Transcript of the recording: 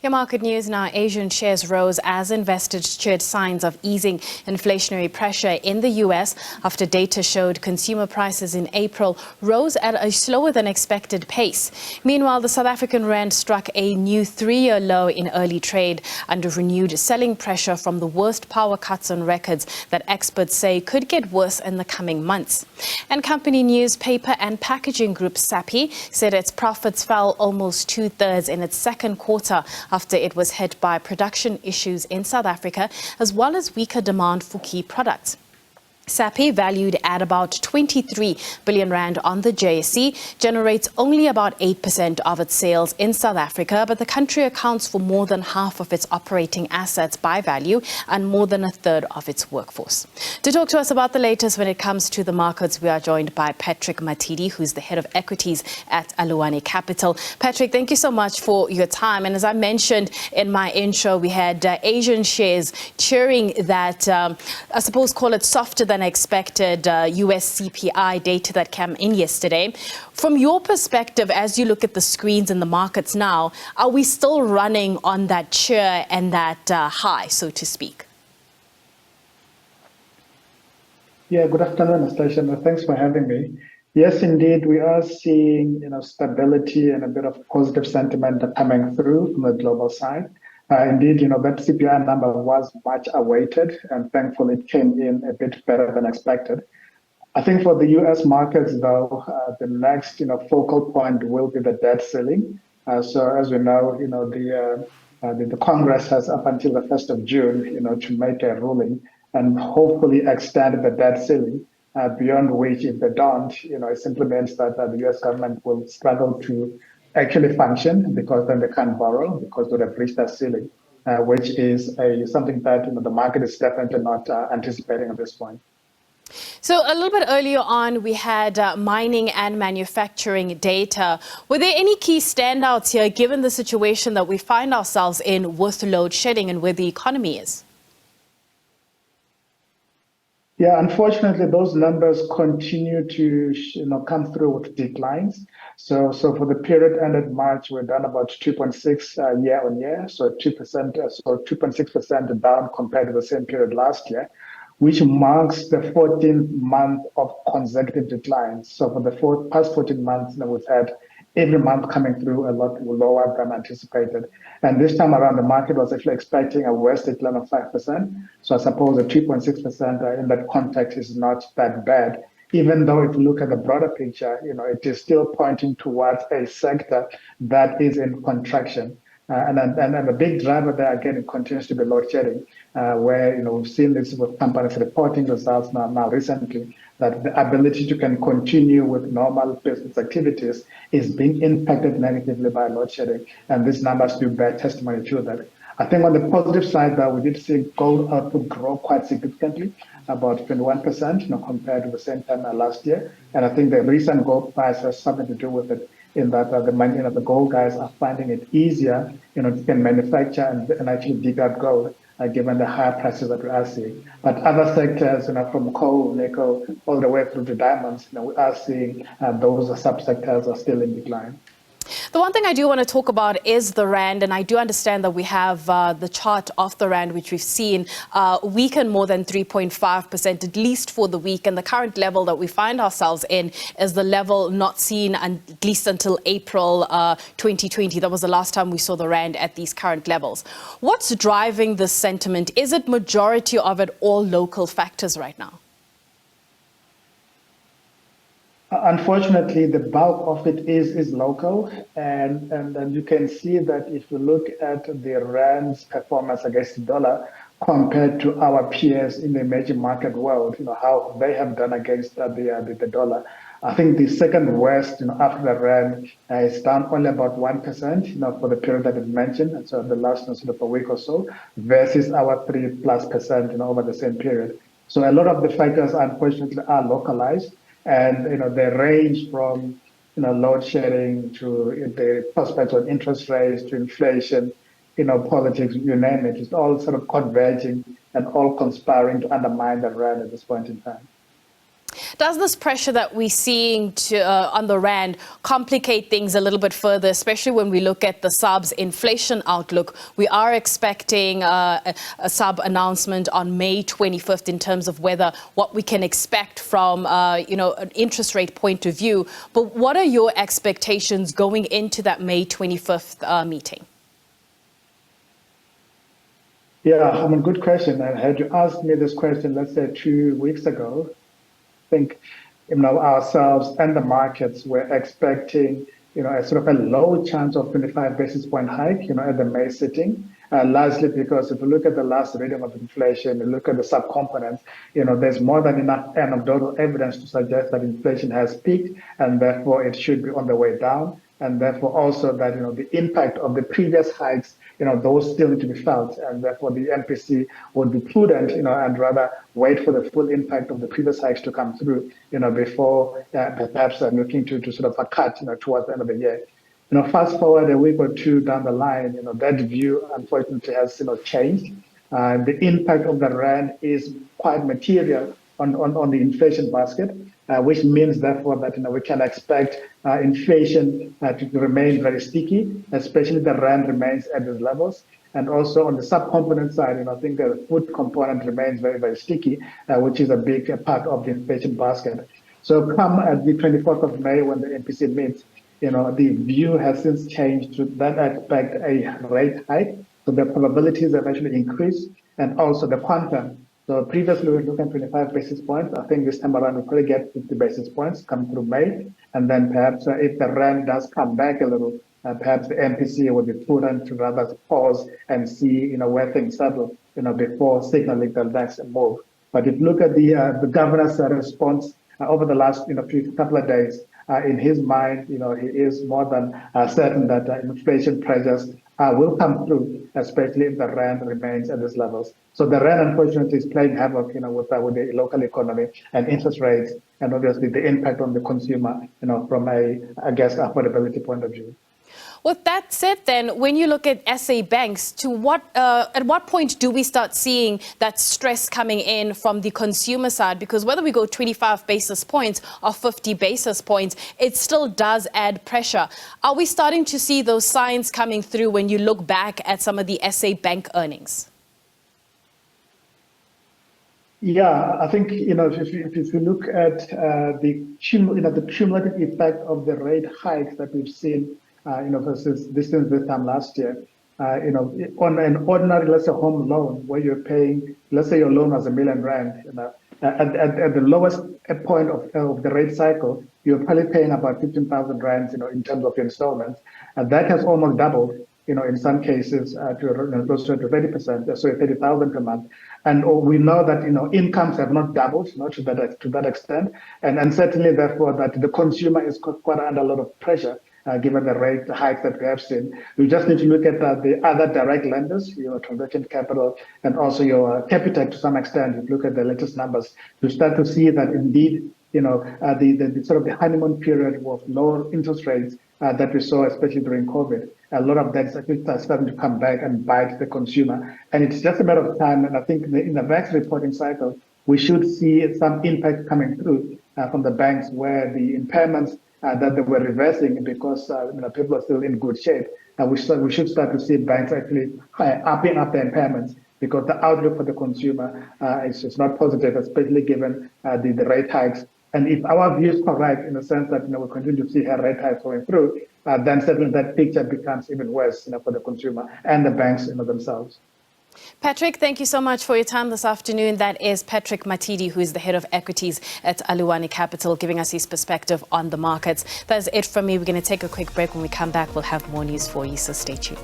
Your market news now. Asian shares rose as investors cheered signs of easing inflationary pressure in the U.S. after data showed consumer prices in April rose at a slower than expected pace. Meanwhile, the South African rand struck a new three-year low in early trade under renewed selling pressure from the worst power cuts on records that experts say could get worse in the coming months. And company news, paper and packaging group SABC said its profits fell almost two-thirds in its second quarter after it was hit by production issues in South Africa, as well as weaker demand for key products. SABC, valued at about 23 billion rand on the JSE, generates only about 8% of its sales in South Africa, but the country accounts for more than half of its operating assets by value and more than a third of its workforce. To talk to us about the latest when it comes to the markets, we are joined by Patrick Matidi, who's the head of equities at Aluwani Capital. Patrick, thank you so much for your time. And as I mentioned in my intro, we had Asian shares cheering that, I suppose, call it softer than expected US CPI data that came in yesterday. From your perspective, as you look at the screens in the markets now, are we still running on that cheer and that high, so to speak? Yeah, good afternoon, Anastasia. Thanks for having me. Yes, indeed, we are seeing stability and a bit of positive sentiment coming through from the global side. Indeed, that CPI number was much awaited, and thankfully it came in a bit better than expected. I think for the US markets, though, the next focal point will be the debt ceiling. So as we know, the Congress has up until the 1st of June, to make a ruling and hopefully extend the debt ceiling. Beyond which, if they don't, it simply means that the US government will struggle to actually function, because then they can't borrow because they have reached that ceiling, which is something that the market is definitely not anticipating at this point. So a little bit earlier on, we had mining and manufacturing data. Were there any key standouts here, given the situation that we find ourselves in with load shedding and where the economy is? Yeah, unfortunately, those numbers continue to come through with declines. So for the period ended March, we're down about 2.6 year on year, so 2%, so 2.6% down compared to the same period last year, which marks the 14th month of consecutive declines. So for the past 14 months, we've had every month coming through a lot lower than anticipated. And this time around, the market was actually expecting a worse decline of 5%. So I suppose the 2.6% in that context is not that bad, even though if you look at the broader picture, it is still pointing towards a sector that is in contraction. And the big driver there, again, it continues to be load shedding, where we've seen this with companies reporting results now recently, that the ability to continue with normal business activities is being impacted negatively by load shedding. And these numbers do bear testimony to that. I think on the positive side, we did see gold output grow quite significantly, about 21%, compared to the same time last year. And I think the recent gold price has something to do with it, in that the gold guys are finding it easier, to manufacture and actually dig out gold, given the higher prices that we are seeing. But other sectors, from coal, nickel, all the way through to diamonds, we are seeing those subsectors are still in decline. The one thing I do want to talk about is the rand, and I do understand that we have the chart of the rand, which we've seen weaken more than 3.5%, at least for the week. And the current level that we find ourselves in is the level not seen at least until April 2020. That was the last time we saw the rand at these current levels. What's driving this sentiment? Is it majority of it all local factors right now? Unfortunately, the bulk of it is local, and you can see that if you look at the rand's performance against the dollar compared to our peers in the emerging market world, how they have done against the dollar. I think the second worst, after the rand, is down only about 1%, for the period that is mentioned, and so the last sort of a week or so, versus our 3+%, over the same period. So a lot of the factors, unfortunately, are localized. And they range from load shedding to the prospects of interest rates to inflation, politics, you name it. It's all sort of converging and all conspiring to undermine the rand at this point in time. Does this pressure that we're seeing on the rand complicate things a little bit further, especially when we look at the SAB's inflation outlook? We are expecting a SAB announcement on May 25th in terms of what we can expect from an interest rate point of view. But what are your expectations going into that May 25th meeting? Yeah, good question. And had you asked me this question, let's say 2 weeks ago, I think ourselves and the markets were expecting a sort of a low chance of 25 basis point hike at the May sitting, largely because if you look at the last reading of inflation, you look at the subcomponents, there's more than enough anecdotal evidence to suggest that inflation has peaked and therefore it should be on the way down. And therefore also that, the impact of the previous hikes, those still need to be felt. And therefore the MPC would be prudent, and rather wait for the full impact of the previous hikes to come through, before perhaps looking to sort of a cut, towards the end of the year. Fast forward a week or two down the line, that view unfortunately has, changed. The impact of the rand is quite material on the inflation basket, which means therefore that we can expect inflation to remain very sticky, especially the rand remains at these levels. And also on the subcomponent side, I think the food component remains very, very sticky, which is a big part of the inflation basket. So come at the 24th of May when the MPC meets, the view has since changed to then expect a rate hike. So the probabilities have actually increased, and also the quantum. So previously we were looking at 25 basis points. I think this time around we'll probably get 50 basis points come through May. And then perhaps if the rand does come back a little, perhaps the MPC will be prudent to rather pause and see, where things settle, before signaling the next move. But if you look at the governor's response over the last, couple of days, in his mind, he is more than certain that inflation pressures will come through, especially if the rand remains at these levels. So the rand, unfortunately, is playing havoc, with the local economy and interest rates, and obviously the impact on the consumer, from a, affordability point of view. With that said, then, when you look at SA banks, at what point do we start seeing that stress coming in from the consumer side? Because whether we go 25 basis points or 50 basis points, it still does add pressure. Are we starting to see those signs coming through when you look back at some of the SA bank earnings? Yeah, I think, if you look at the cumulative effect of the rate hikes that we've seen, versus this time last year, on an ordinary, let's say, home loan, where you're paying, let's say your loan was R1 million, at the lowest point of the rate cycle, you're probably paying about 15,000 rands, in terms of installments. And that has almost doubled, in some cases, to closer to 30%, so 30,000 per month. And we know that, incomes have not doubled, not to that extent. And certainly, therefore, that the consumer is quite under a lot of pressure, given the rate hikes that we have seen. We just need to look at the other direct lenders, your transaction capital, and also your Capitec to some extent. If you look at the latest numbers, to start to see that indeed, the sort of the honeymoon period of lower interest rates that we saw, especially during COVID, a lot of that is actually starting to come back and bite the consumer. And it's just a matter of time. And I think in the next reporting cycle, we should see some impact coming through from the banks, where the impairments that they were reversing because people are still in good shape. And we should start to see banks actually upping up their impairments, because the outlook for the consumer is not positive, especially given the rate hikes. And if our view is correct, in the sense that we continue to see rate hikes going through, then certainly that picture becomes even worse for the consumer and the banks themselves. Patrick, thank you so much for your time this afternoon. That is Patrick Matidi, who is the head of equities at Aluwani Capital, giving us his perspective on the markets. That's it from me. We're going to take a quick break. When we come back, we'll have more news for you, so stay tuned.